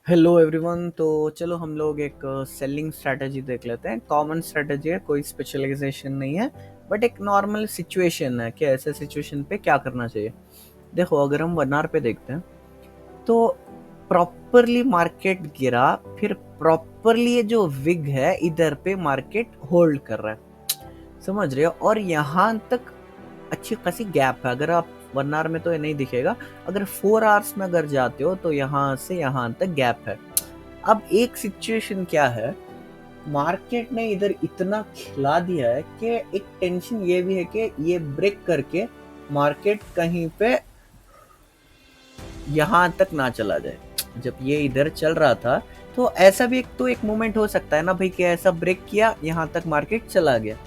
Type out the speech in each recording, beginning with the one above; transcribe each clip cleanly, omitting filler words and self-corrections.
Hello everyone. तो चलो हम लोग एक सेलिंग स्ट्रैटेजी देख लेते हैं। कॉमन स्ट्रैटेजी है, कोई स्पेशलाइजेशन नहीं है, बट एक नॉर्मल सिचुएशन है कि ऐसे सिचुएशन पे क्या करना चाहिए। देखो, अगर हम 1 आवर पे देखते हैं तो प्रॉपरली मार्केट गिरा, फिर प्रॉपरली ये जो विग है इधर पे मार्केट होल्ड कर रहा है, समझ रहे हो। और यहाँ तक अच्छी खासी गैप है। अगर आप 1 आवर में तो ये नहीं दिखेगा, अगर 4 आवर्स में अगर जाते हो तो यहाँ से यहाँ तक गैप है। अब एक सिचुएशन क्या है, मार्केट ने इधर इतना खिला दिया है कि एक टेंशन ये भी है कि ये ब्रेक करके मार्केट कहीं पे यहाँ तक ना चला जाए। जब ये इधर चल रहा था तो ऐसा भी एक मोमेंट हो सकता है ना भाई, कि ऐसा ब्रेक किया, यहाँ तक मार्केट चला गया।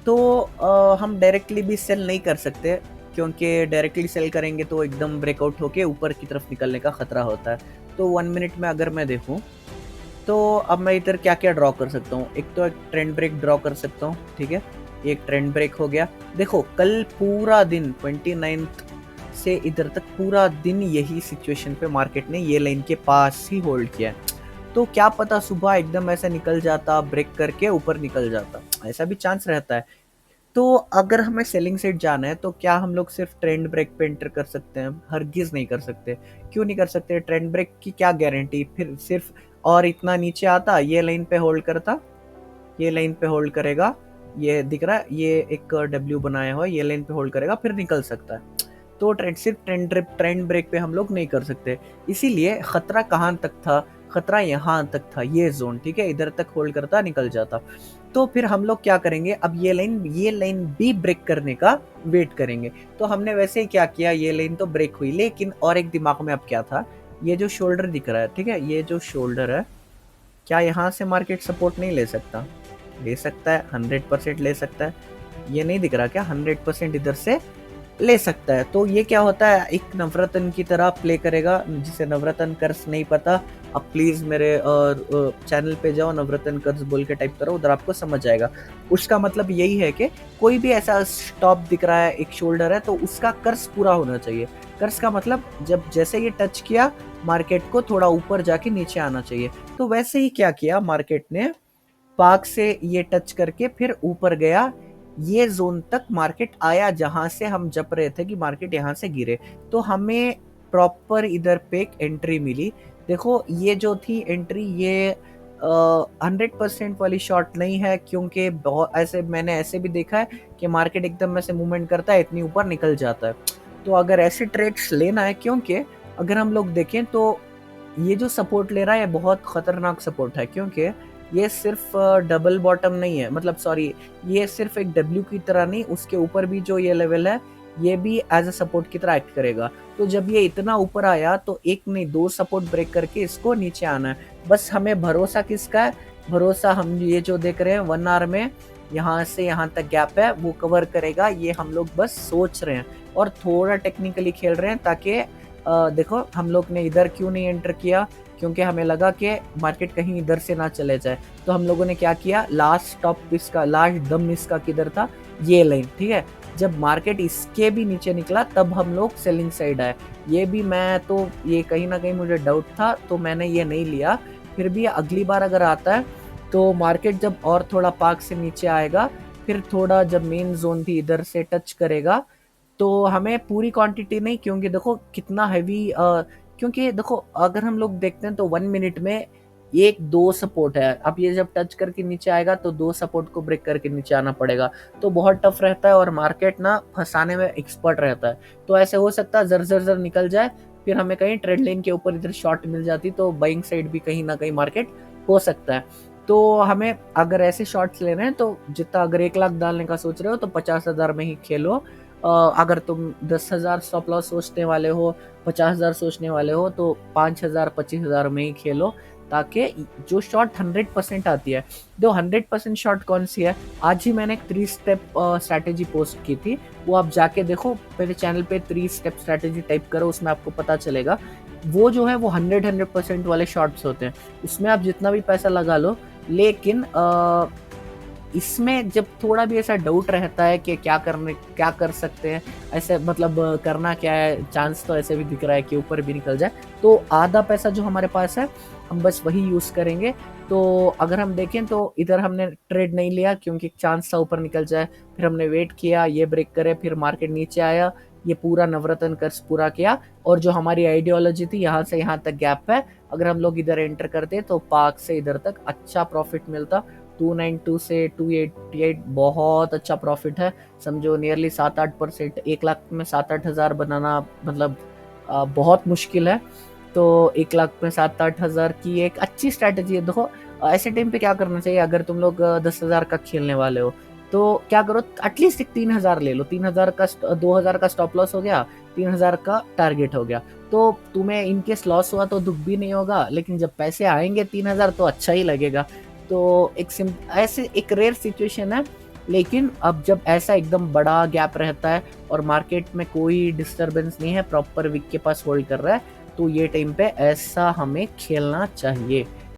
तो हम डायरेक्टली भी सेल नहीं कर सकते, क्योंकि डायरेक्टली सेल करेंगे तो एकदम ब्रेकआउट होके ऊपर की तरफ निकलने का खतरा होता है। तो 1 मिनट में अगर मैं देखूं तो अब मैं इधर क्या क्या ड्रॉ कर सकता हूँ। एक तो एक ट्रेंड ब्रेक ड्रॉ कर सकता हूँ, ठीक है, एक ट्रेंड ब्रेक हो गया। देखो, कल पूरा दिन 29th से इधर तक पूरा दिन यही सिचुएशन पे मार्केट ने ये लाइन के पास ही होल्ड किया है। तो क्या पता सुबह एकदम ऐसे निकल जाता, ब्रेक करके ऊपर निकल जाता, ऐसा भी चांस रहता है। तो अगर हमें सेलिंग साइड जाना है तो क्या हम लोग सिर्फ ट्रेंड ब्रेक पे एंटर कर सकते हैं? हरगिज नहीं कर सकते। क्यों नहीं कर सकते? ट्रेंड ब्रेक की क्या गारंटी? फिर सिर्फ और इतना नीचे आता, ये लाइन पे होल्ड करता, ये लाइन पे होल्ड करेगा, ये दिख रहा है, ये एक डब्ल्यू बनाया हुआ है, ये लाइन पे होल्ड करेगा फिर निकल सकता है। तो सिर्फ ट्रेंड ब्रेक पे हम लोग नहीं कर सकते। इसीलिए खतरा कहाँ तक था? खतरा यहाँ तक था, ये जोन, ठीक है, इधर तक होल्ड करता निकल जाता। तो फिर हम लोग क्या करेंगे, अब ये लाइन भी ब्रेक करने का वेट करेंगे। तो हमने वैसे ही क्या किया, ये लाइन तो ब्रेक हुई, लेकिन और एक दिमाग में अब क्या था, ये जो शोल्डर दिख रहा है, ठीक है, ये जो शोल्डर है, क्या यहाँ से मार्केट सपोर्ट नहीं ले सकता? ले सकता है, 100% ले सकता है। ये नहीं दिख रहा क्या, 100% इधर से ले सकता है। तो ये क्या होता है, एक नवरत्न की तरह प्ले करेगा। जिसे नवरत्न कर्स नहीं पता, आप प्लीज मेरे चैनल पे जाओ, नवरत्न कर्स बोल के टाइप करो, उधर आपको समझ आएगा। उसका मतलब यही है कि कोई भी ऐसा स्टॉप दिख रहा है, एक शोल्डर है, तो उसका कर्स पूरा होना चाहिए। कर्स का मतलब जब जैसे ये टच किया, मार्केट को थोड़ा ऊपर जाके नीचे आना चाहिए। तो वैसे ही क्या किया मार्केट ने, पाक से ये टच करके फिर ऊपर गया, ये जोन तक मार्केट आया जहां से हम जप रहे थे कि मार्केट यहां से गिरे। तो हमें प्रॉपर इधर पे एक एंट्री मिली। देखो, ये जो थी एंट्री, ये 100% वाली शॉट नहीं है, क्योंकि बहुत ऐसे मैंने ऐसे भी देखा है कि मार्केट एकदम ऐसे मूवमेंट करता है, इतनी ऊपर निकल जाता है। तो अगर ऐसे ट्रेड्स लेना है, क्योंकि अगर हम लोग देखें तो ये जो सपोर्ट ले रहा है, बहुत खतरनाक सपोर्ट है, क्योंकि ये सिर्फ डबल बॉटम नहीं है, मतलब सॉरी, ये सिर्फ एक डब्ल्यू की तरह नहीं, उसके ऊपर भी जो ये लेवल है, ये भी एज अ सपोर्ट की तरह एक्ट करेगा। तो जब ये इतना ऊपर आया तो एक नहीं, दो सपोर्ट ब्रेक करके इसको नीचे आना है। बस हमें भरोसा किसका है? भरोसा हम ये जो देख रहे हैं 1 आवर में, यहाँ से यहाँ तक गैप है, वो कवर करेगा, ये हम लोग बस सोच रहे हैं और थोड़ा टेक्निकली खेल रहे हैं, ताकि देखो, हम लोग ने इधर क्यों नहीं एंटर किया, क्योंकि हमें लगा कि मार्केट कहीं इधर से ना चले जाए। तो हम लोगों ने क्या किया, लास्ट स्टॉप इसका, लास्ट दम इसका किधर था, ये लाइन, ठीक है। जब मार्केट इसके भी नीचे निकला तब हम लोग सेलिंग साइड आए। ये भी मैं तो, ये कहीं ना कहीं मुझे डाउट था, तो मैंने ये नहीं लिया। फिर भी अगली बार अगर आता है तो मार्केट जब और थोड़ा पार्क से नीचे आएगा, फिर थोड़ा जब मेन जोन भी इधर से टच करेगा, तो हमें पूरी क्वांटिटी नहीं, क्योंकि देखो कितना हैवी, क्योंकि देखो अगर हम लोग देखते हैं तो 1 मिनट में एक दो सपोर्ट है। अब ये जब टच करके नीचे आएगा तो दो सपोर्ट को ब्रेक करके नीचे आना पड़ेगा। तो बहुत टफ रहता है और मार्केट ना फंसाने में एक्सपर्ट रहता है। तो ऐसे हो सकता है जर जर जर निकल जाए, फिर हमें कहीं ट्रेड लाइन के ऊपर इधर शॉर्ट मिल जाती, तो बाइंग साइड भी कहीं ना कहीं मार्केट हो सकता है। तो हमें अगर ऐसे शॉर्ट्स लेने हैं तो जितना, अगर 1 लाख डालने का सोच रहे हो तो 50,000 में ही खेलो। अगर तुम 10,000 स्टॉप लॉस सोचने वाले हो, 50,000 सोचने वाले हो, तो 5,000 25,000 में ही खेलो, ताकि जो शॉट 100% आती है। दो 100% शॉट कौन सी है, आज ही मैंने एक 3 स्टेप स्ट्रैटेजी पोस्ट की थी, वो आप जाके देखो, मेरे चैनल पे 3 स्टेप स्ट्रैटेजी टाइप करो, उसमें आपको पता चलेगा। वो जो है वो 100% वाले शॉट्स होते हैं, उसमें आप जितना भी पैसा लगा लो, लेकिन इसमें जब थोड़ा भी ऐसा डाउट रहता है कि क्या कर सकते हैं, ऐसे मतलब करना क्या है, चांस तो ऐसे भी दिख रहा है कि ऊपर भी निकल जाए, तो आधा पैसा जो हमारे पास है हम बस वही यूज़ करेंगे। तो अगर हम देखें तो इधर हमने ट्रेड नहीं लिया क्योंकि चांस था ऊपर निकल जाए, फिर हमने वेट किया, ये ब्रेक करे, फिर मार्केट नीचे आया, ये पूरा नवरत्न कर्ज पूरा किया, और जो हमारी आइडियोलॉजी थी यहाँ से यहाँ तक गैप है, अगर हम लोग इधर एंटर करते तो पार्क से इधर तक अच्छा प्रॉफिट मिलता। 292 से 288 बहुत अच्छा प्रॉफिट है, समझो नियरली 7-8%। 1 लाख में 7-8 हज़ार बनाना मतलब बहुत मुश्किल है। तो 1 लाख में 7-8 हज़ार की एक अच्छी स्ट्रैटेजी है। देखो ऐसे टाइम पे क्या करना चाहिए, अगर तुम लोग 10 हज़ार का खेलने वाले हो तो क्या करो, एटलीस्ट एक 3 हज़ार ले लो। 3 हज़ार का 2 हज़ार का स्टॉप लॉस हो गया, 3 हज़ार का टारगेट हो गया, तो तुम्हें इनकेस लॉस हुआ तो दुख भी नहीं होगा, लेकिन जब पैसे आएंगे 3 हज़ार तो अच्छा ही लगेगा। तो ऐसे एक रेयर सिचुएशन है, लेकिन अब जब ऐसा एकदम बड़ा गैप रहता है और मार्केट में कोई डिस्टरबेंस नहीं है, प्रॉपर विक के पास होल्ड कर रहा है, तो ये टाइम पे ऐसा हमें खेलना चाहिए।